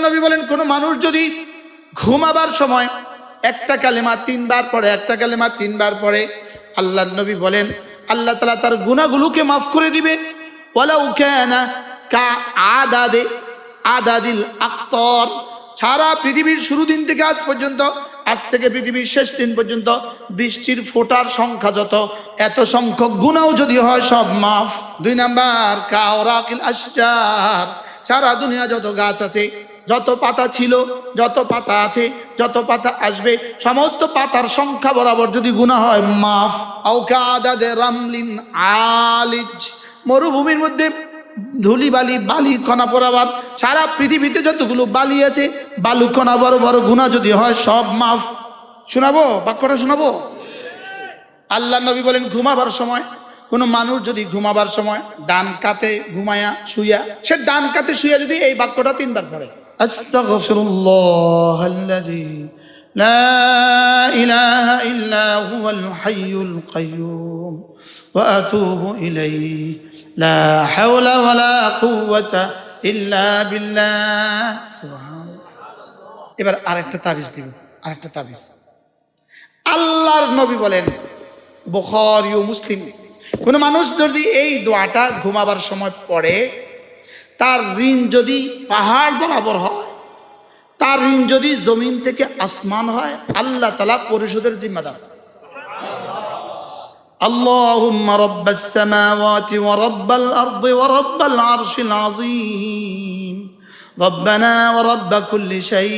নবী বলেন কোন মানুষ যদি ঘুমাবার সময় একটা কালেমা তিনবার পড়ে, একটা কালেমা তিনবার পড়ে, আল্লাহর নবী বলেন আল্লাহ তাআলা তার গুনাহগুলোকে মাফ করে দিবে। ওয়ালাউ কানা কা আদাদিল আক্তর, সারা পৃথিবীর শুরু দিন থেকে আজ পর্যন্ত, আজ থেকে পৃথিবীর শেষ দিন পর্যন্ত বৃষ্টির ফোঁটার সংখ্যা যত, এত সংখ্যক গুনাহ যদি হয় সব মাফ। 2 নাম্বার কাওরাকিল আশজার, সারা দুনিয়া যত গাছ আছে, যত পাতা ছিল, যত পাতা আছে, যত পাতা আসবে, সমস্ত পাতার সংখ্যা বরাবর যদি গুনাহ হয় মাফ। আও কাদাদে রামলিন আলিজ, মরুভূমির মধ্যে ধুলি বালি বালি কণা পরাবার, সারা পৃথিবীতে যতগুলো বালি আছে বালু কণা বড় বড় গুনাহ যদি হয় সব মাফ। শোনাবো বাক্যটা শোনাবো? আল্লাহ নবী বলেন ঘুমাবার সময় কোনো মানুষ যদি ঘুমাবার সময় ডান কাতে ঘুমায়া শুইয়া, সে ডান কাতে শুইয়া যদি এই বাক্যটা 3 বার পড়ে, আস্তাগফিরুল্লাহাল্লাযী লা ইলাহা ইল্লা হুয়াল হাইয়ুল কাইয়্যুম ওয়া আতুবু ইলাইহি লা হাওলা ওয়ালা কুওয়াতা ইল্লা বিল্লাহ। সুবহানাল্লাহ। এবার আরেকটা তাবিজ দিব, আরেকটা তাবিজ। আল্লাহর নবী বলেন, বুখারী ও মুসলিম, কোন মানুষ যদি এই দোয়াটা ঘুমাবার সময় পড়ে, তার ঋণ যদি পাহাড় বরাবর হয়, তার ঋণ যদি জমিন থেকে আসমান হয়, আল্লাহ তাআলা পরিশোধের জিম্মাদার। আল্লাহুম্মা রাব্বাস সামাওয়াতি ওয়া রাব্বাল আরদি ওয়া রাব্বাল আরশিল আযীম রব্বানা ওয়া রাব্বা কুল্লি শাই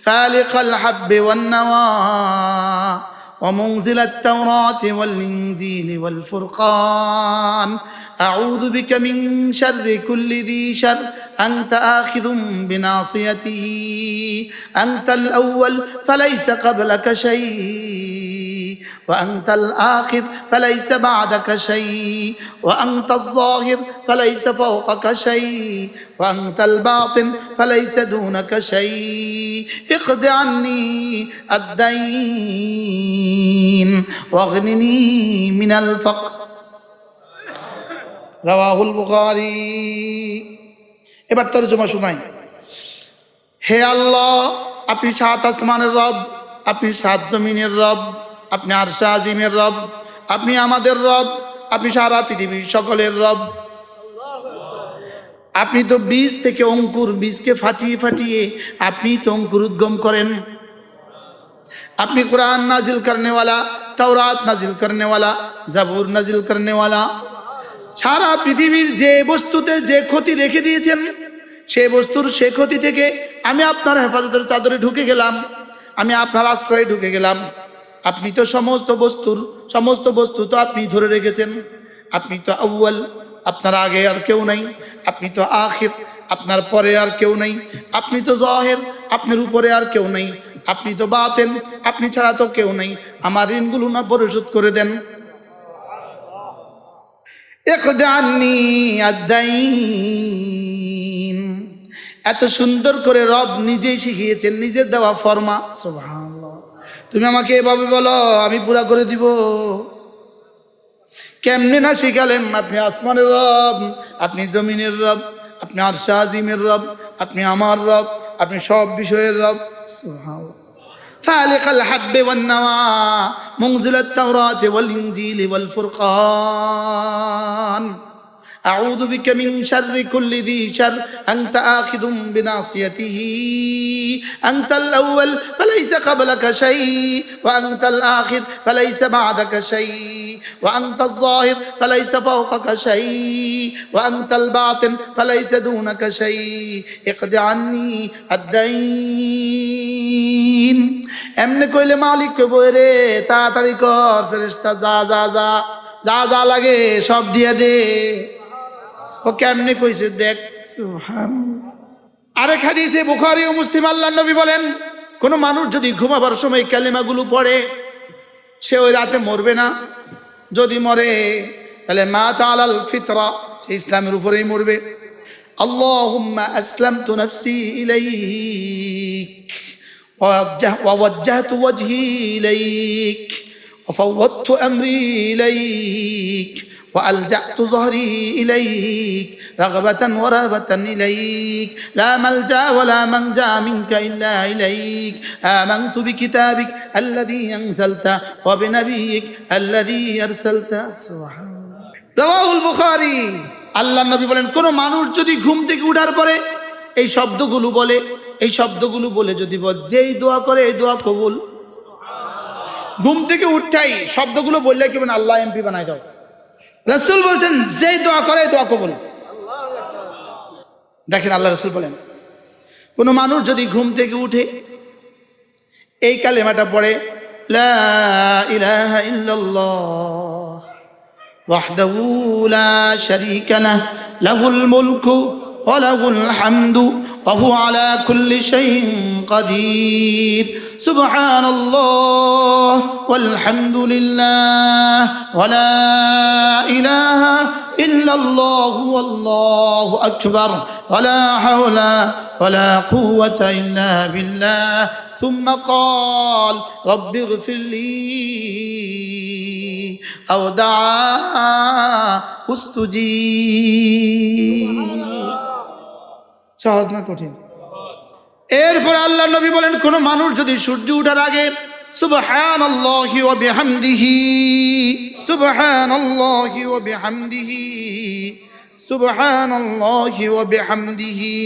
ফালিকাল হাব্বি ওয়ান নাওয়া ومنزل التوراة والإنجيل والفرقان أعوذ بك من شر كل ذي شر أنت آخذ بناصيته أنت الأول فليس قبلك شيء وأنت الآخر فليس بعدك شيء وأنت الظاهر فليس فوقك شيء وأنت الباطن فليس دونك شيء اقض عني الدين واغنني من الفقر রাওয়াহুল বুখারী। এবার তরজমা শুনাই। হে আল্লাহ, আপনি 7 আসমানের রব, আপনি 7 জমিনের রব, আপনি আরশে আজিমের রব, আপনি আমাদের রব, আপনি সারা পৃথিবীর সকলের রব। আপনি তো বীজ থেকে অঙ্কুর, বীজকে ফাটিয়ে ফাটিয়ে আপনি তো অঙ্কুর উদ্গম করেন। আপনি কুরআন নাজিল করনে वाला, তাওরাত নাজিল করনে वाला, জাবুর নাজিল করনে वाला। সারা পৃথিবীর যে বস্তুতে যে ক্ষতি রেখে দিয়েছেন, সে বস্তুর সে ক্ষতি থেকে আমি আপনার হেফাজতের চাদরে ঢুকে গেলাম, আমি আপনার আশ্রয়ে ঢুকে গেলাম। আপনি তো সমস্ত বস্তু তো আপনি ধরে রেখেছেন। আপনি তো আউয়াল, আপনার আগে আর কেউ নাই। আপনি তো আখির, আপনার পরে আর কেউ নাই। আপনি তো জাহির, আপনার উপরে আর কেউ নাই। আপনি তো বাতিন, আপনি ছাড়া তো কেউ নাই। আমার ঋণগুলো না পরিশোধ করে দেন। ইকদ আন্নি আদ-দাইন। এত সুন্দর করে রব নিজেই শিখিয়েছেন, নিজের দেওয়া ফরমা। সুবহানাল্লাহ। তুমি আমাকে এভাবে বলো, আমি পুরা করে দিব। কেমনে না শিখালেন? আপনি আসমানের রব, আপনি জমিনের রব, আপনি আরশে আজিমের রব, আপনি আমার রব, আপনি সব বিষয়ের রব। সুবহানাল্লাহ। فالق الحب والنوى منزل التوراة والإنجيل والفرقان أعوذ بك من شر كل ذي شر أنت آخذ بناصيته أنت الأول فليس قبلك شيء وأنت الآخر فليس بعدك شيء وأنت الظاهر فليس فوقك شيء وأنت الباطن فليس دونك شيء اقض عني الدين। এমনি কইলে মালিক কইবো, রে তাড়াতাড়ি কর, ফেরেশতা যা যা যা যা যা লাগে সব দিয়ে দে। ও কেমনে কইছে দেখ। সুবহানাল্লাহ। আরেক হাদিসে বুখারী ও মুসলিম আল্লাহর নবী বলেন, কোন মানুষ যদি ঘুমাবার সময় কালিমাগুলো পড়ে, সে ওই রাতে মরবে না। যদি মরে তাহলে মাতা আলাল ফিতরা, সে ইসলামের উপরেই মরবে। আল্লাহুম্মা আসলামতু নাফসি ইলাইক ووجهت وجهي إليك وفوضت أمري إليك وألجأت ظهري إليك رغبة ورهبة إليك لا ملجأ ولا منجا منك إلا إليك آمنت بكتابك الذي أنزلت وبنبيك الذي أرسلت سبحان الله رواه البخاري আল্লাহ নবী বলেন কোন মানুষ যদি ঘুম থেকে ওঠার পরে এই শব্দগুলো বলে, এই শব্দগুলো বলে যদি বল যেই দোয়া করে এই দোয়া কবুল। ঘুম থেকে উঠাই শব্দগুলো বললে কি মানে আল্লাহ এমপি বানাই দাও। রাসূল বলছেন যেই দোয়া করে এই দোয়া কবুল। দেখেন আল্লাহ রাসূল বলেন কোন মানুষ যদি ঘুম থেকে উঠে এই কালেমাটা পড়ে লা ইলাহা ইল্লাল্লাহ ওয়াহদাহু লা শারীকা লাহ লাহুল মুলকু ওয়া লাহুল হামদু ওয়া হুয়া আলা কুল্লি শাইইন কাদির সুবহানাল্লাহ ওয়াল হামদুলিল্লাহ ওয়া লা ইলাহা ইল্লাল্লাহু ওয়াল্লাহু আকবার ওয়া লা হাওলা ওয়া লা কুওয়াতা ইল্লা বিল্লাহ ثم قال رب اغفر لي أو دعا استجيب সহজ না কঠিন? এরপর আল্লাহ নবী বলেন কোন মানুষ যদি সূর্য ওঠার আগে সুবহানাল্লাহি ওয়া বিহামদিহি সুবহানাল্লাহি ওয়া বিহামদিহি সুবহানাল্লাহি ওয়া বিহামদিহি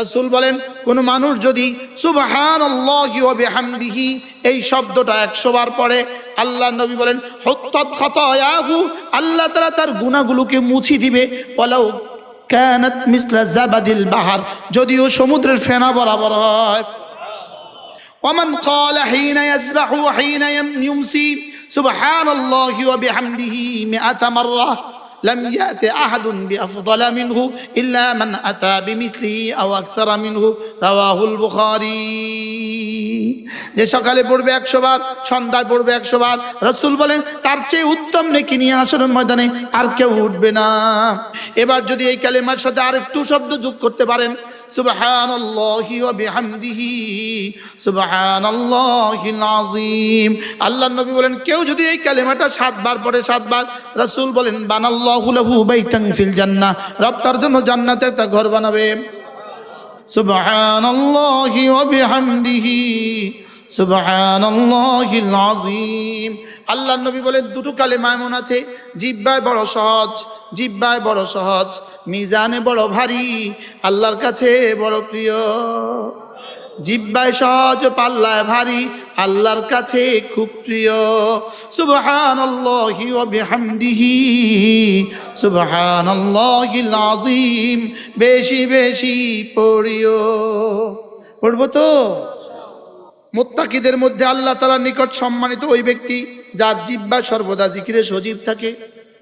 রাসূল বলেন কোন মানুষ যদি সুবহানাল্লাহি ওয়া বিহামদিহি এই শব্দটা 100 বার পড়ে আল্লাহ নবী বলেন হুত্তাত খাতায়াহু আল্লাহ তাআলা তার গুনাহগুলোকে মুছিয়ে দিবে ওয়ালাউ কানাত মিসলা জাবাদিল বাহর যদিও সমুদ্রের ফেনা বরাবর হয়। ওয়ামান ক্বালা হিনা ইয়াসবাহু হিনা ইউমসি সুবহানাল্লাহি ওয়া বিহামদিহি মিআতা মাররা لم يأت أحد بأفضل منه إلا من أتى بمثله أو أكثر منه رواه البخاري যে সকালে পড়বে 100 বার সন্ধ্যায় পড়বে 100 বার রাসূল বলেন তার চেয়ে উত্তম নেকি নিয়ে হাশরের ময়দানে আর কেউ উঠবে না। এবার যদি এই কালেমার সাথে আরেকটু শব্দ যোগ করতে পারেন সুবহানাল্লাহি ওয়া বিহামদিহি সুবহানাল্লাহিল আযীম আল্লাহর নবী বলেন কেউ যদি এই কালেমাটা 7 বার পড়ে 7 বার রাসূল বলেন বানাল্লাহু লাহু বাইতান ফিল জান্নাহ রব তার জন্য জান্নাতে একটা ঘর বানাবে। সুবহানাল্লাহি ওয়া বিহামদিহি সুবহানাল্লাহিল আযীম আল্লাহর নবী বলেন দুটো কালেমা এমন আছে জিহ্বায় বড় সহজ, জিহ্বায় বড় সহজ, মিজানে বড় ভারী, আল্লাহর কাছে বড় প্রিয়। জিহ্বায় সহজ পাল্লায় ভারী, আল্লাহর কাছে খুব প্রিয়। সুবহানাল্লাহি ওয়া বিহামদিহি সুবহানাল্লাহিল আযীম বেশি বেশি পড়িও। পড়বো তো? মুত্তাকিদের মধ্যে আল্লাহ তাআলার নিকট সম্মানিত ওই ব্যক্তি যার জিহ্বা সর্বদা জিকিরে সজীব থাকে,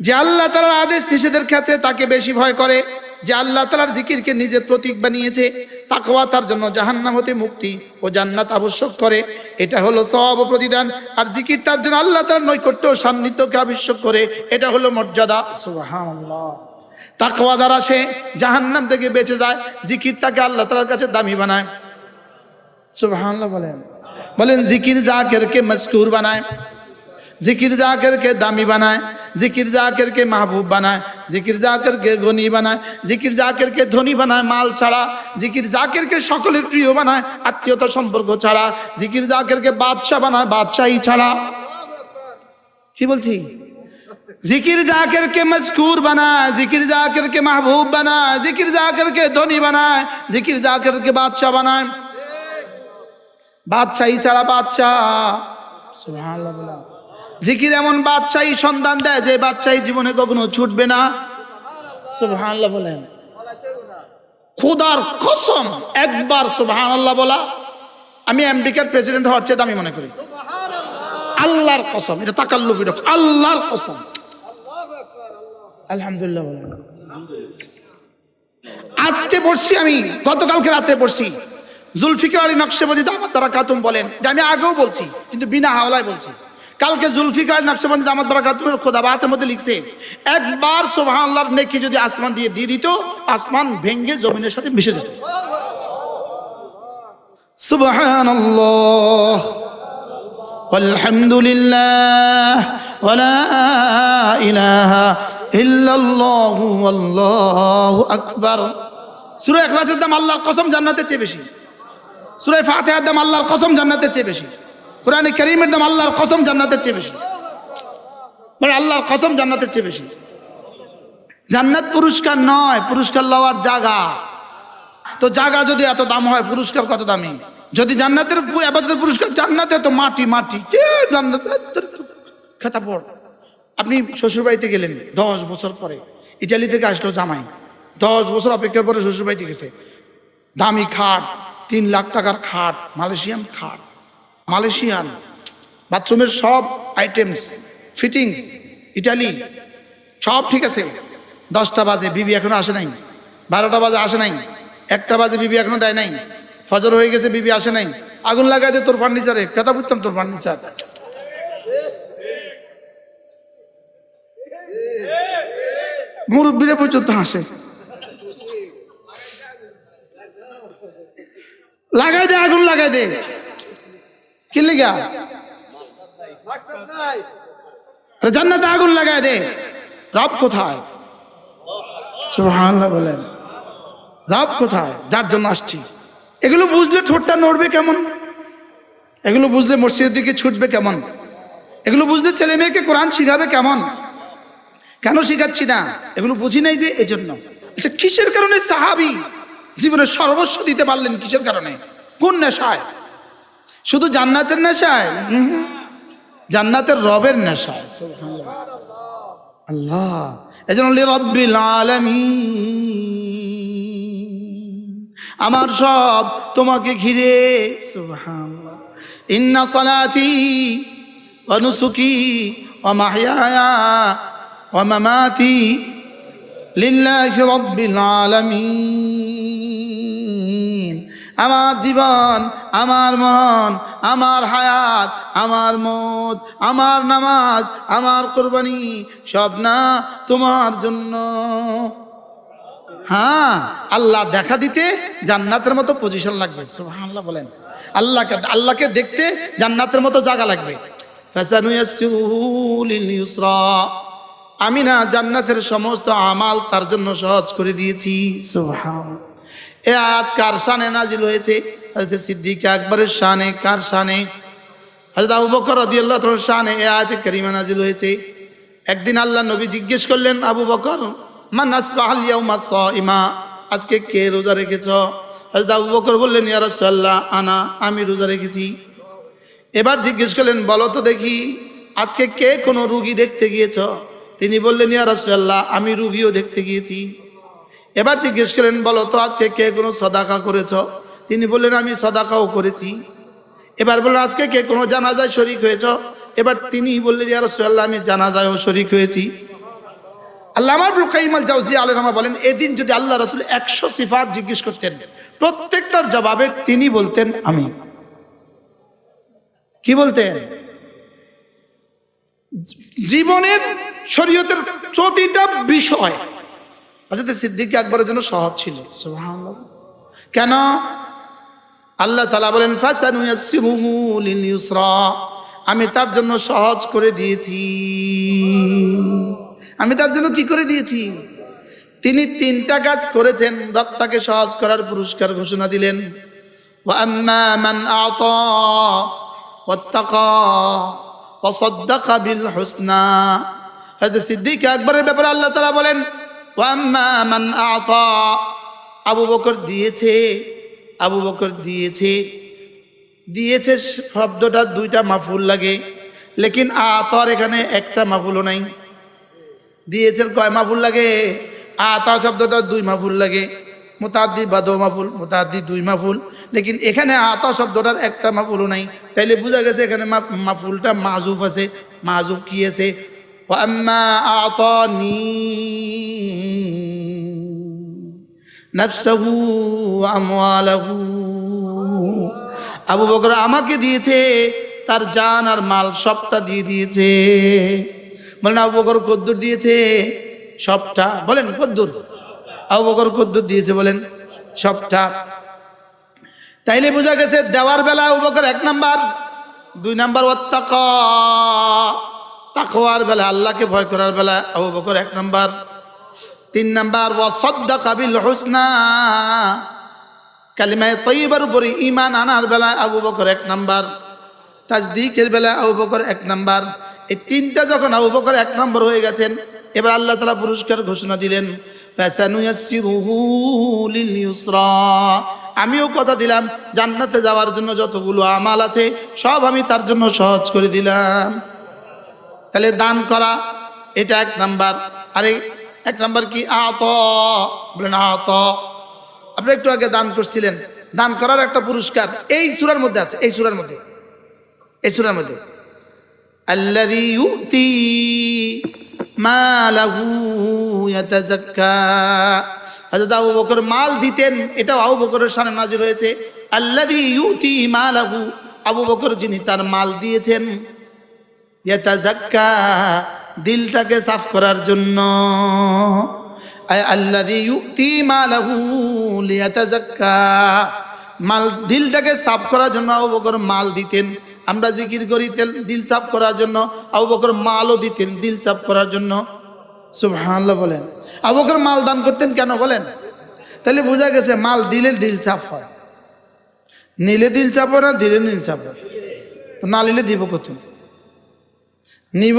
যে আল্লাহ তাআলার আদেশ নিষেধের ক্ষেত্রে তাকে বেশি ভয় করে, যে আল্লাহ তাআলার জিকিরকে নিজের প্রতীক বানিয়েছে। তাকওয়া তার জন্য জাহান্নাম হতে মুক্তি ও জান্নাত আবশ্যক করে, এটা হলো সওয়াব ও প্রতিদান। আর জিকির তার জন্য আল্লাহ তাআলার নৈকট্য ও সান্নিধ্যকে আবশ্যক করে, এটা হলো মর্যাদা। সুবহানাল্লাহ। তাকওয়া দ্বারা সে জাহান্নাম থেকে বেঁচে যায়, জিকির তাকে আল্লাহ তাআলার কাছে দামি বানায়। সুবহানাল্লাহ বলেন। বলেন জিকির জাকিরকে মজকুর বানায়, জিকির জাকিরকে দামি বানায়, জিকির জাকিরকে মাহবুব বানায়, জিকির জাকিরকে গনি বানায়, জিকির জাকিরকে ধনী বানায় মাল ছাড়া, জিকির জাকিরকে সকলের প্রিয় বানায় আত্মীয়তা সম্পর্ক ছাড়া, জিকির জাকিরকে বাদশা বানায় বাদশাহী ছাড়া। কি বলছি? জিকির জাকিরকে মজকুর বানায়, জিকির জাকিরকে মাহবুব বানায়, জিকির জাকিরকে ধনী বানায়, জিকির জাকিরকে বাদশা বানায় বাদশাহী ছাড়া বাদশা। সুবহানাল্লাহ বলা। জিকির এমন বাদশাহী সন্ধান দেয় যে বাদশাহী জীবনে কখনো ছুটবে না। সুবহানাল্লাহ বলেন। খোদার কসম একবার সুবহানাল্লাহ বলা আমি আমেরিকার প্রেসিডেন্ট হওয়ার চেয়ে দামি মনে করি। আল্লাহর কসম, এটা তাকাল্লুফি, আল্লাহর কসম। আলহামদুলিল্লাহ বলেন। আজকে পড়ছি আমি, গতকালকে রাতে পড়ছি, জুলফিকার আলী নকশবন্দি দামাত বারাকাতুহু বলেন, এটা আমি আগেও বলছি কিন্তু বিনা হাওলায় বলছি। কালকে জুলফিকার আলী নকশবন্দি দামাত বারাকাতুহু খোদাবাতের মধ্যে লিখছে একবার সুবহানাল্লাহর নেকি যদি আসমান দিয়ে দিত, আসমান ভেঙে জমিনের সাথে মিশে যেত। সুবহানাল্লাহ ওয়ালহামদুলিল্লাহ ওয়া লা ইলাহা ইল্লাল্লাহু আল্লাহু আকবার। সূরা ইখলাসের দাম আল্লাহর কসম জান্নাতের চেয়ে বেশি। সূরা ফাতিহার দাম আল্লাহর কসম জান্নাতের চেয়ে বেশি। কোরআনে কারীমের দাম আল্লাহর কসম জান্নাতের চেয়ে বেশি। মানে আল্লাহর কসম জান্নাতের চেয়ে বেশি। জান্নাত পুরস্কার নয়, পুরস্কার লওয়ার জায়গা। তো জায়গা যদি এত দাম হয়, পুরস্কার কত দামি? যদি জান্নাতের ইবাদতের পুরস্কার জান্নাতে, তো মাটি মাটি জান্নাত খেতা পড়। আপনি শ্বশুরবাড়িতে গেলেন 10 বছর পরে, ইটালি থেকে আসলো জামাই, 10 বছর অপেক্ষার পরে শ্বশুরবাড়িতে গেছে, দামি খাট, 3 লাখ টাকার খাট, মালয়েশিয়ান খাট, মালয়েশিয়ান বাথরুমের সব আইটেমস ফিটিংস ইটালি, সব ঠিক আছে। 10টা বাজে, বিবি এখনো আসে নাই। 12টা বাজে আসে নাই। 1টা বাজে, বিবি এখনো দেয় নাই। ফজর হয়ে গেছে, বিবি আসে নাই। আগুন লাগাই দে তোর ফার্নিচারে, কথা বুঝতাম তোর ফার্নিচার। মুরব্বীরা পর্যন্ত হাসে। লাগাই দে, আগুন লাগাই দে। কি লিগা? জান্নাতে আগুন লাগাই দে। রব কোথায়? সুবহানাল্লাহ বলেন। রব কোথায়? যার জন্য আসছি। এগুলো বুঝলে ঠোঁটটা নড়বে কেমন? এগুলো বুঝলে মসজিদের দিকে ছুটবে কেমন? এগুলো বুঝলে ছেলে মেয়েকে কোরআন শিখাবে কেমন? কেন শিখাচ্ছি না? এগুলো বুঝি নাই যে, এজন্য। আচ্ছা, কিসের কারণে সাহাবী জীবনে সর্বস্ব দিতে পারলেন? কিসের কারণে? কোন নেশায়? শুধু জান্নাতের নেশায়? জান্নাতের রবের নেশায়। সুবহানাল্লাহ। আল্লাহ এজন্য লিরাব্বিল আলামিন, আমার সব তোমাকে ঘিরে। সুবহানাল্লাহ। ইন্না সালাতি ওয়া নুসুকি ওয়া মাহইয়ায়া ওয়া মামাতি লিল্লাহি রাব্বিল আলামিন। আমার জীবন, আমার মরণ, আমার হায়াত, আমার মওত, আমার নামাজ, আমার কুরবানি সব না তোমার জন্য। হ্যাঁ, আল্লাহ দেখা দিতে জান্নাতের মতো পজিশন লাগবে। সুবহানাল্লাহ বলেন। আল্লাহকে দেখতে জান্নাতের মতো জায়গা লাগবে। ফাসানুয়াসসিরুহু লিল ইউসরা, আমি না জান্নাতের সমস্ত আমাল তার জন্য সহজ করে দিয়েছি। সুবহানাল্লাহ। এ আয়াত কার শানে নাজিল হয়েছে? হযরত সিদ্দিক আকবরের শানে। কার শানে? হযরত আবু বকর রাদিয়াল্লাহু তাআলার শানে এই আয়াতে কারিমা নাজিল হয়েছে। একদিন আল্লাহ নবী জিজ্ঞেস করলেন, আবু বকর, মান আসবাহাল ইয়াউমা সাইমা, আজকে কে রোজা রেখেছ? হযরত আবু বকর বললেন, ইয়া রাসূলুল্লাহ আনা, আমি রোজা রেখেছি। এবার জিজ্ঞেস করলেন, বলো তো দেখি আজকে কে কোনো রোগী দেখতে গিয়েছ? তিনি বললেন, ইয়া রাসূলুল্লাহ আমি রোগীও দেখতে গিয়েছি। এবার জিজ্ঞেস করেন, বলো তো আজকে কে কোনো সদাকা করেছ? তিনি বললেন, আমি সদাকাও করেছি। এবার বললেন, আজকে কে কোনো জানাজায় শরীক হয়েছ? এবার তিনি বললেন, ইয়া রাসূলুল্লাহ আমি জানাজায়ও শরীক হয়েছি। আল্লামা ইবনুল কাইয়িম আল জাওজিয়া আলাইহিস রাহমাহ বলেন, এদিন যদি আল্লাহ রাসূল 100 সিফাত জিজ্ঞেস করতেন, প্রত্যেকটার জবাবে তিনি বলতেন আমি। কি বলতেন? জীবনের শরীয়তের প্রতিটা বিষয় হযরত সিদ্দিক আকবরের জন্য সহজ ছিল। সুবহানাল্লাহ। কেন? আল্লাহ তাআলা বলেন, ফাসানুয়াসসিরুহু লিল ইউসরা, আমি তার জন্য সহজ করে দিয়েছি। আমি তার জন্য কি করে দিয়েছি? তিনি 3টা কাজ করেছেন, রব তাকে সহজ করার পুরস্কার ঘোষণা দিলেন। ওয়া আম্মা মান আতা ওয়াত্তাকা ওয়া সাদ্দাকা বিল হুসনা। হযরত সিদ্দিক আকবরের ব্যাপারে আল্লাহ তাআলা বলেন, ওয়া আম্মা মান আতা, আবু বকর দিয়েছে, আবু বকর দিয়েছে। দিয়েছে শব্দটা 2টা মাফুল লাগে, লেকিন আতার এখানে একটা মাফুলও নাই। দিয়েছে কয় মাফুল লাগে? আতা শব্দটা 2 মাফুল লাগে। মুতাআদ্দি বা 2 মাফুল, মুতাআদ্দি 2 মাফুল, লেকিন এখানে আতা শব্দটার একটা মাফুলও নাই। তাইলে বোঝা গেছে এখানে মাফুলটা মাহজুফ আছে। মাহজুফ কি আছে? ওয়া আম্মা আতানি নাফসাহু ওয়া আমওয়ালাহু, আবু বকর আমাকে দিয়েছে, তার জান আর মাল সবটা দিয়ে দিয়েছে। বলেন আবু বকর কদ্দুর দিয়েছে? সবটা। বলেন কদ্দুর? আবু বকর কদ্দুর দিয়েছে? বলেন সবটা। তাইলে বোঝা গেছে দেওয়ার বেলা আবু বকর 1 নাম্বার। 2 নাম্বার ওয়াত্তাকা, তাকওয়ার বেলা, আল্লাহকে ভয় করার বেলা আবু বকর 1 নাম্বার। 3 নাম্বার ওয়া সাদ্দাকা বিল হুসনা, কালিমায়ে তাইয়্যিবার উপরে ঈমান আনার বেলা আবু বকর 1 নাম্বার। তাসদিকের বেলা আবু বকর 1 নাম্বার। এই 3টা যখন আবু বকর 1 নাম্বার হয়ে গেছেন, এবার আল্লাহ তাআলা পুরস্কার ঘোষণা দিলেন, ফাসানুয়াসসিরুহু লিল ইউসরা। আমিও কথা দিলাম জান্নাতে যাওয়ার জন্য যতগুলো আমাল আছে সব আমি তার জন্য সহজ করে দিলাম। তাহলে দান করা এটা 1 নাম্বার। আরে 1 নাম্বার কি? বলেন আত। আপনি একটু আগে দান করছিলেন, দান করার একটা পুরস্কার এই সূরার মধ্যে আছে। এই সূরার মধ্যে আল্লাযী ইউতি মালাহু ইয়াতাযাক্কা। হযরত আবু বকর মাল দিতেন, এটাও আবু বকরের শানে নাযিল হয়েছে। আল্লাযী ইউতি মালাহু, আবু বকর যিনি তার মাল দিয়েছেন, ইয়াতাযাক্কা, দিলটাকে সাফ করার জন্য। আল্লাযী ইউতি মালাহু লিয়াতাযাক্কা, মাল দিলটাকে সাফ করার জন্য আবু বকর মাল দিতেন। আমরা জিকির করি দিল সাফ করার জন্য, আবু বকর মালও দিতেন দিল সাফ করার জন্য। সুবহানাল্লাহ বলেন। আবু বকর মাল দান করতেন কেন বলেন? তাহলে বোঝা গেছে মাল দিলে দিল সাফ হয়। নিলে দিল সাফ হয় না, দিলে নীল সাফ হয়। না নিলে দিব কত? নিব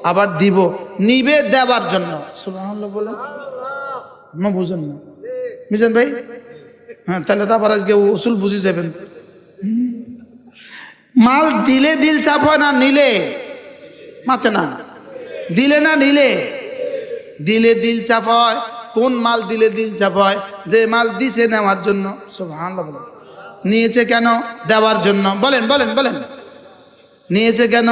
আবার দিব, নিবে দেওয়ার জন্য। সুবহানাল্লাহ বলেন। না বুঝেন না মিজান ভাই? হ্যাঁ, তাহলে তো আবার আজকে উসুল বুঝে যাবেন। মাল দিলে দিল চাপ হয় না, নিলে মাতে না, দিলে না নিলে? দিলে দিল চাপ হয়। কোন মাল দিলে দিল চাপ হয়? যে মাল দিছে নেওয়ার জন্য। সুবহানাল্লাহ বলেন। নিয়েছে কেন? দেওয়ার জন্য। বলেন বলেন বলেন। নিয়েছে কেন?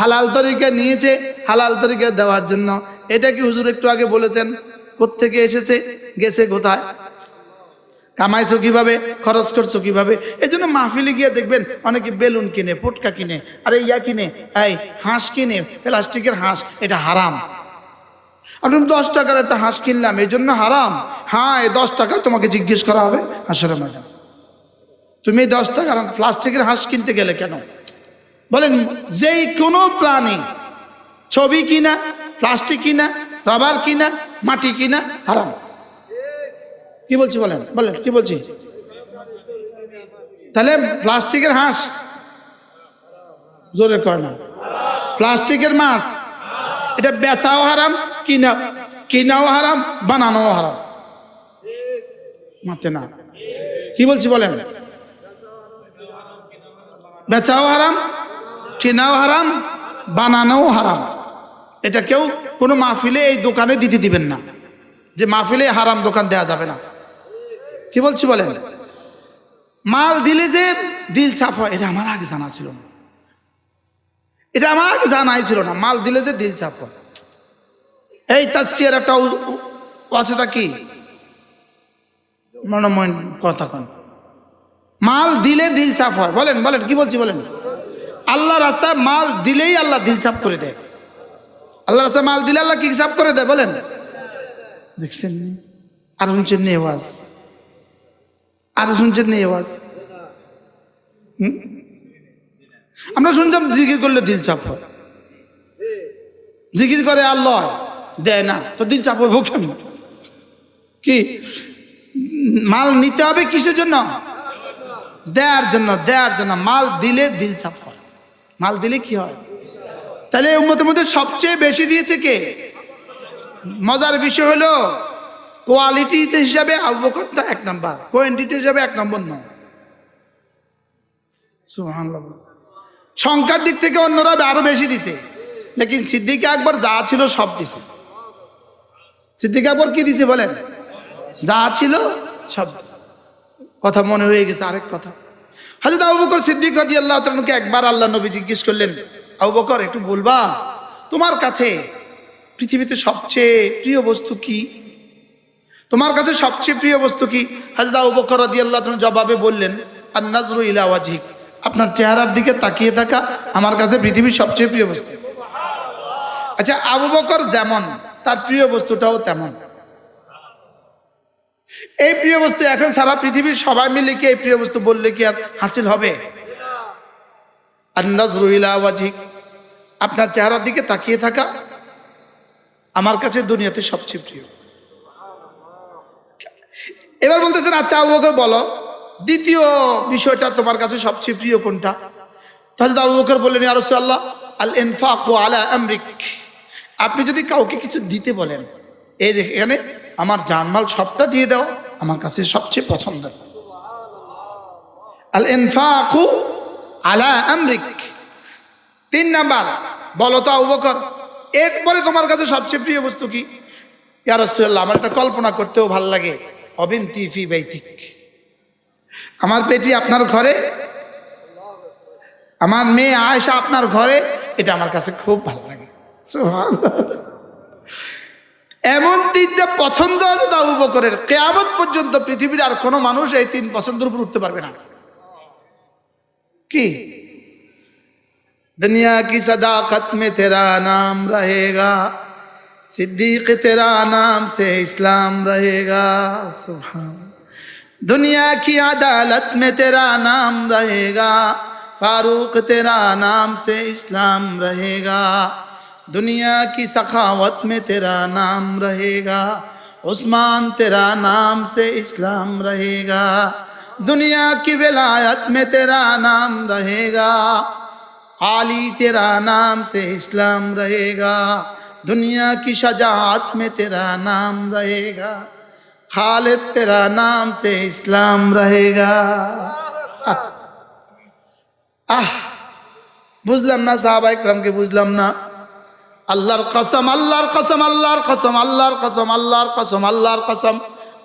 হালাল তরিকা নিয়েছে, হালাল তরিকা দেওয়ার জন্য। এটা কি হুজুর একটু আগে বলেছেন? কোত্থেকে এসেছে, গেছে কোথায়, কামাইছো কিভাবে, খরচ করছো কিভাবে? এই জন্য মাহফিলে গিয়ে দেখবেন অনেকে বেলুন কিনে, পুটকা কিনে, আরে ইয়া কিনে, এই হাঁস কিনে, প্লাস্টিকের হাঁস, এটা হারাম। আপনি 10 টাকার একটা হাঁস কিনলাম, এই জন্য হারাম? হ্যাঁ, এই 10 টাকা তোমাকে জিজ্ঞেস করা হবে হাসরের ময়দানে, তুমি এই 10 টাকার প্লাস্টিকের হাঁস কিনতে গেলে কেন? বলেন, যেই কোনো প্রাণী, ছবি কিনা, প্লাস্টিক কিনা, রাবার কিনা, মাটি কিনা হারাম। কি বলছি বলেন বলেন, কি বলছি? তাহলে প্লাস্টিকের হাঁস, জোরে কর না, প্লাস্টিকের মাছ, এটা বেচাও হারাম, কিনাও হারাম, বানানোও হারাম। মাতে না, কি বলছি বলেন? বেচাও হারাম, কেনাও হারাম, বানানোও হারাম। এটা কেউ কোনো মাহফিলে এই দোকানে দিতে দিবেন না, যে মাহফিলে হারাম দোকান দেয়া যাবে না। কি বলছি বলেন? মাল দিলে যে দিল চাপ হয়, এটা আমার আগে জানা ছিল না, এটা আমার আগে জানাই ছিল না। মাল দিলে যে দিল চাপ হয়, এই তাজকিয়ার একটা ওয়াসিতা কি মনোময় কথা কন, মাল দিলে দিল চাপ হয়। বলেন বলেন, কি বলছি বলেন? আল্লাহ রাস্তায় মাল দিলেই আল্লাহ দিল চাপ করে দেয়। আল্লাহ রাস্তায় মাল দিলে আল্লাহ কি চাপ করে দেয় বলেন? দেখছেন নি? আর শুনছেন নি আওয়াজ? আর শুনছেন নি আওয়াজ? আমরা শুনছিলাম জিকির করলে দিল চাপ হয়, জিকির করে আল্লাহ দেয় না, তো দিল চাপ হবে কেন? কি মাল নিতে হবে কিসের জন্য? দেয়ার জন্য, দেয়ার জন্য। মাল দিলে দিল চাপ হয়। মাল দিলে কি হয়? তাহলে উম্মতের মধ্যে সবচেয়ে বেশি দিয়েছে কে? মজার বিষয় হলো কোয়ালিটি হিসাবে আবু বকরটা 1 নাম্বার, কোয়ান্টিটি হিসাবে 1 নম্বর নয়। সুবহানাল্লাহ। সংখ্যার দিক থেকে অন্যরা আরো বেশি দিছে, লেকিন সিদ্দিক আকবর যা ছিল সব দিছে। সিদ্দিক আকবর কি দিছে বলেন? যা ছিল সব দিছে। কথা মনে হয়ে গেছে আরেক কথা। হযরত আবু বকর সিদ্দিক রাদিয়াল্লাহু তাআলাকে একবার আল্লাহ নবী জিজ্ঞেস করলেন, আবু বকর একটু বলবা তোমার কাছে পৃথিবীতে সবচেয়ে প্রিয় বস্তু কি? তোমার কাছে সবচেয়ে প্রিয় বস্তু কি? হযরত আবু বকর রাদিয়াল্লাহু তাআলা জবাবে বললেন, আন-নাজরু ইলা ওয়াজহিক, আপনার চেহারার দিকে তাকিয়ে থাকা আমার কাছে পৃথিবীর সবচেয়ে প্রিয় বস্তু। আচ্ছা, আবু বকর যেমন তার প্রিয় বস্তুটাও তেমন। এই প্রিয় বস্তু এখন সারা পৃথিবীর সবাই মিলে কি এই প্রিয় বস্তু বললে কি আর হাসিল হবে? আন-নাজরু ইলা ওয়াজহিক, আপনার চেহারার দিকে তাকিয়ে থাকা আমার কাছে দুনিয়াতে সবচেয়ে প্রিয়। এবার বলতেছেন, আচ্ছা আবু বকর বলো দ্বিতীয় বিষয়টা তোমার কাছে সবচেয়ে প্রিয় কোনটা? তাহলে আবু বকর বললেন, ইয়া রাসূলুল্লাহ আল ইনফাকু আলা আমরিক, আপনি যদি কাউকে কিছু দিতে বলেন, এই দেখে এখানে আমার জানমাল সবটা দিয়ে দাও, আমার কাছে সবচেয়ে পছন্দের। আল ইনফাকু আলা আমরিক। 3 নাম্বার, বলো তো আবু বকর এরপরে তোমার কাছে সবচেয়ে প্রিয় বস্তু কি? ইয়া রাসূলুল্লাহ আমার একটা কল্পনা করতেও ভাল লাগে, অবিনতি ফি বাইতিক, আমার বেটি আপনার ঘরে, আমার মেয়ে আয়েশা আপনার ঘরে, এটা আমার কাছে খুব ভালো লাগে। সুবহানাল্লাহ। এমন 3টা পছন্দ আছে আবু বকরের, কিয়ামত পর্যন্ত পৃথিবীর আর কোনো মানুষ এই 3 পছন্দের উপর উঠতে পারবে না। কি? दुनिया की सदाकत में तेरा नाम रहेगा, सिद्दीक तेरा नाम से इस्लाम रहेगा, सुभान। दुनिया की अदालत में तेरा नाम रहेगा, फारूक तेरा नाम से इस्लाम रहेगा। दुनिया की सखावत में तेरा नाम रहेगा, उस्मान तेरा नाम से इस्लाम रहेगा। दुनिया की विलायत में तेरा नाम रहेगा, आली तेरा नाम से इस्लाम रहेगा। दुनिया की शजाअत में तेरा नाम रहेगा, खालिद तेरा नाम से इस्लाम रहेगा। বুঝলাম না সাহাবায়ে কেরামকে, বুঝলাম না। আল্লাহর কসম, আল্লাহর কসম, আল্লাহর কসম, আল্লাহর কসম, আল্লাহর কসম, আল্লাহর কসম,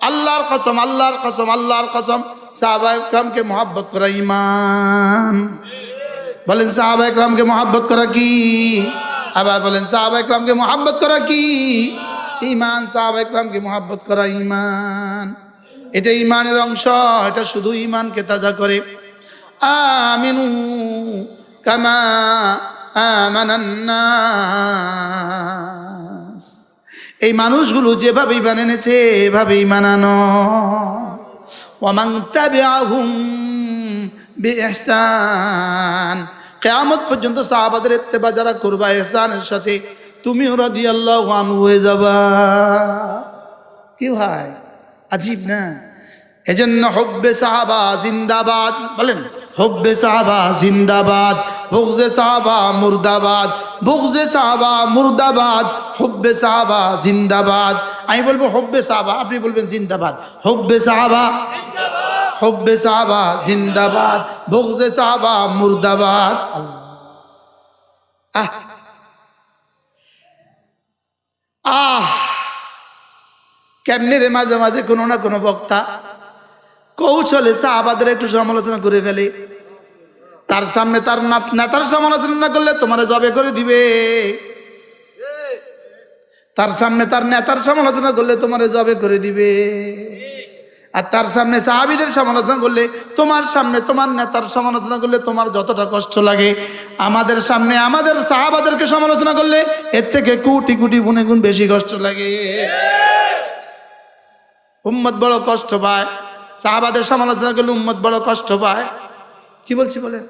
আল্লাহর কসম, আল্লাহর কসম, আল্লাহর কসম। সাহাবায়ে কেরামকে মহব্বত করা ঈমান। বলেন সাহাবায়ে কেরামকে মহব্বত করা কি? আবার বলেন সাহাবায়ে কেরামকে মহব্বত করা কি? ঈমান। সাহাবায়ে কেরামকে মহব্বত করা ঈমান, এটা ঈমানের অংশ, এটা শুধু ঈমানকে তাজা করে। আমিনু কামা আমানান নাস, এই মানুষগুলো যেভাবে ঈমান এনেছে এভাবেই মানানো। ওয়ামান তাবিআহুম বিইহসান, কিয়ামত পর্যন্ত সাহাবাদের ইত্তেবা যারা করবা ইহসানের সাথে, তুমিও রাদিয়াল্লাহু আনহু হয়ে যাবা। কি ভাই, আজীব না? এজন্য হুব্বে সাহাবা জিন্দাবাদ। বলেন হুব্বে সাহাবা জিন্দাবাদ, বুগজে সাহাবা মুর্দাবাদ, বুগজে সাহাবা মুর্দাবাদ, হুব্বে সাহাবা জিন্দাবাদ। আমি বলবো হুব্বে সাহাবা, আপনি বলবেন জিন্দাবাদ। হুব্বে সাহাবা জিন্দাবাদ, হুব্বে সাহাবা জিন্দাবাদ, বুগজে সাহাবা মুর্দাবাদ। আহ আহ কেমনে রে, মাঝে মাঝে কোনো না কোনো বক্তা কৌশলে সাহাবাদের একটু সমালোচনা করে ফেলে। তার সামনে তার নেতার সমালোচনা না করলে তোমারে জবে করে দিবে, তার সামনে তার নেতার সমালোচনা করলে তোমারে জবে করে দিবে। আর তার সামনে সাহাবীদের সমালোচনা করলে, তোমার সামনে তোমার নেতার সমালোচনা করলে তোমার যতটা কষ্ট লাগে, আমাদের সামনে আমাদের সাহাবাদেরকে সমালোচনা করলে এর থেকে কোটি কোটি গুণে গুণ বেশি কষ্ট লাগে। উম্মত বড় কষ্ট পায়, সাহাবাদের সমালোচনা করলে উম্মত বড় কষ্ট পায়। কি বলছি বলেন?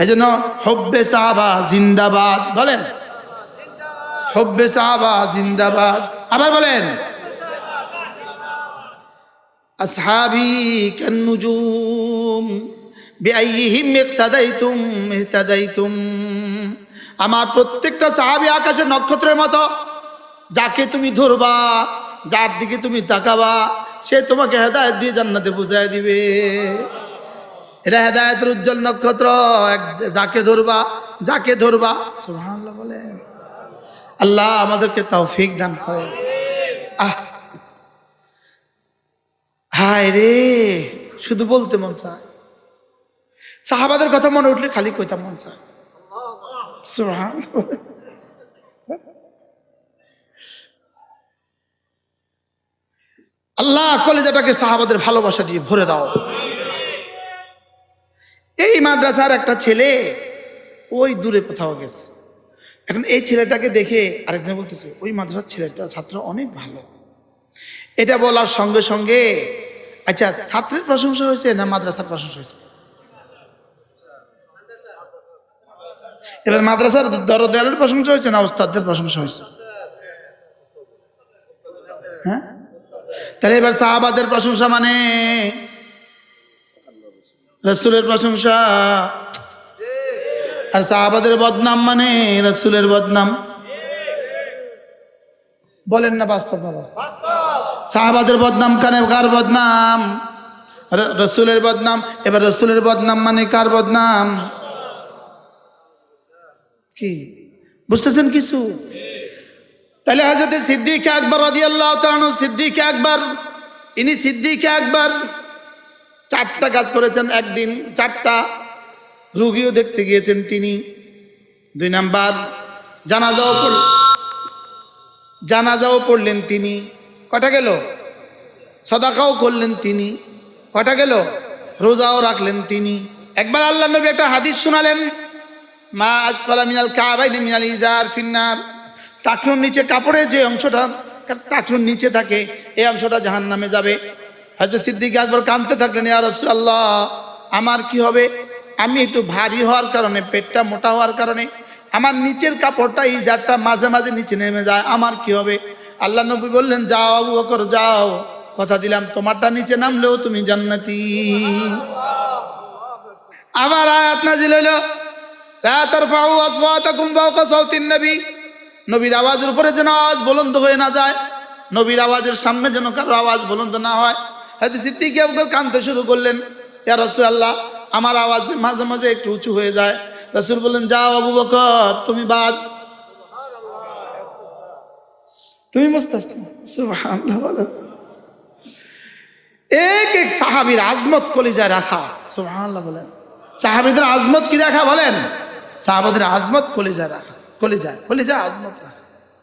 এই জন্য হুব্বে সাহাবা জিন্দাবাদ। বলেন হুব্বে সাহাবা জিন্দাবাদ। আবার বলেন আসহাবি কান্নুজুম বিআইহিম ইক্তাদাইতুম ইহতাদাইতুম, আমার প্রত্যেকটা সাহাবী আকাশের নক্ষত্রের মতো, যাকে তুমি ধরবা, যার দিকে তুমি তাকাবা, সে তোমাকে হেদায়েত দিয়ে জান্নাতে পৌঁছায় দিবে। এটা হেদায়েতের উজ্জ্বল নক্ষত্র, যাকে ধরবা, যাকে ধরবা। সুবহানাল্লাহ বলেন। আল্লাহ আমাদেরকে তৌফিক দান করেন। হায় রে, শুধু বলতে মন চায়, সাহাবাদের কথা মনে উঠলে খালি কইতে মন চায়। সুবহানাল্লাহ। আল্লাহ কলেজাটাকে সাহাবাদের ভালোবাসা দিয়ে ভরে দাও। এই মাদ্রাসার একটা ছেলে ওই দূরে কোথাও গেছে, এখন এই ছেলেটাকে দেখে আরেকজন বলতেছে ওই মাদ্রাসার ছেলেটা ছাত্র অনেক ভালো। এটা বলার সঙ্গে সঙ্গে, আচ্ছা ছাত্রের প্রশংসা হয়েছে না মাদ্রাসার প্রশংসা হয়েছে? এবার মাদ্রাসার দরদেয়ালের প্রশংসা হয়েছে না ওস্তাদদের প্রশংসা হয়েছে? হ্যাঁ, তাহলে এবার সাহাবাদের প্রশংসা মানে রাসূলের প্রশংসা, আর সাহাবাদের বদনাম মানে রাসূলের বদনাম। বলেন না বাস্তব না বাস্তব? সাহাবাদের বদনাম কানে কার বদনাম? রাসূলের বদনাম। এবার রাসূলের বদনাম মানে কার বদনাম? কি বুঝতেছেন কিছু? তাহলে হযরত সিদ্দিক আকবর রাদিয়াল্লাহু তাআলা আনহু, সিদ্দিক আকবর, ইনি সিদ্দিক আকবর 4টা কাজ করেছেন একদিন, 4টা রোগীও দেখতে গিয়েছেন তিনি। 2 নাম্বার জানাজাও পড়লেন তিনি। কটা গেল? সাদাকাও করলেন তিনি। কটা গেল? রোজাও রাখলেন তিনি। একবার আল্লাহ নবী একটা হাদিস শোনালেন, মা আসফালা মিনাল কাবাইনি মিনাল ইজার ফিন্নার। টাকনুর নিচে, কাপড়ের যে অংশটা টাকনুর নিচে থাকে এই অংশটা জাহান্নামে যাবে। হযরত সিদ্দিক আকবর কাঁদতে থাকলেন, ইয়া রাসূলুল্লাহ, আমার কি হবে? আমি একটু ভারী হওয়ার কারণে, পেটটা মোটা হওয়ার কারণে আমার নিচের কাপড়টা ইজারটা মাঝে মাঝে নিচে নেমে যায়, আমার কি হবে? আল্লাহ নবী বললেন, যাও আবু বকর যাও, কথা দিলাম তোমারটা নিচে নামলেও তুমি জান্নাতি। আবার আয়াত নাজিল হলো, লা তারফাউ আসওয়াতাকুম ফাওকা সাওতিন নবী। নবীর আওয়াজের উপরে যেন আওয়াজ বুলন্দ হয়ে না যায়, নবীর আওয়াজের সামনে যেন কারো আওয়াজ বুলন্দ না হয়। হযরত সিদ্দিক আকবর কাঁদতে শুরু করলেন, ইয়া রাসূলুল্লাহ, আমার আওয়াজ মাঝে মাঝে একটু উঁচু হয়ে যায়। রাসূল বললেন, যাও আবু বকর, তুমি বাদ, তুমি মুস্তাসনা। সুবহানাল্লাহ। বলো, এক এক সাহাবীর আজমত কলিজায় রাখা। সুবহানাল্লাহ বলেন। সাহাবীদের আজমত কি রাখা বলেন? সাহাবাদের আজমত কলিজায় রাখা, কলিজায় আজমত রাখা।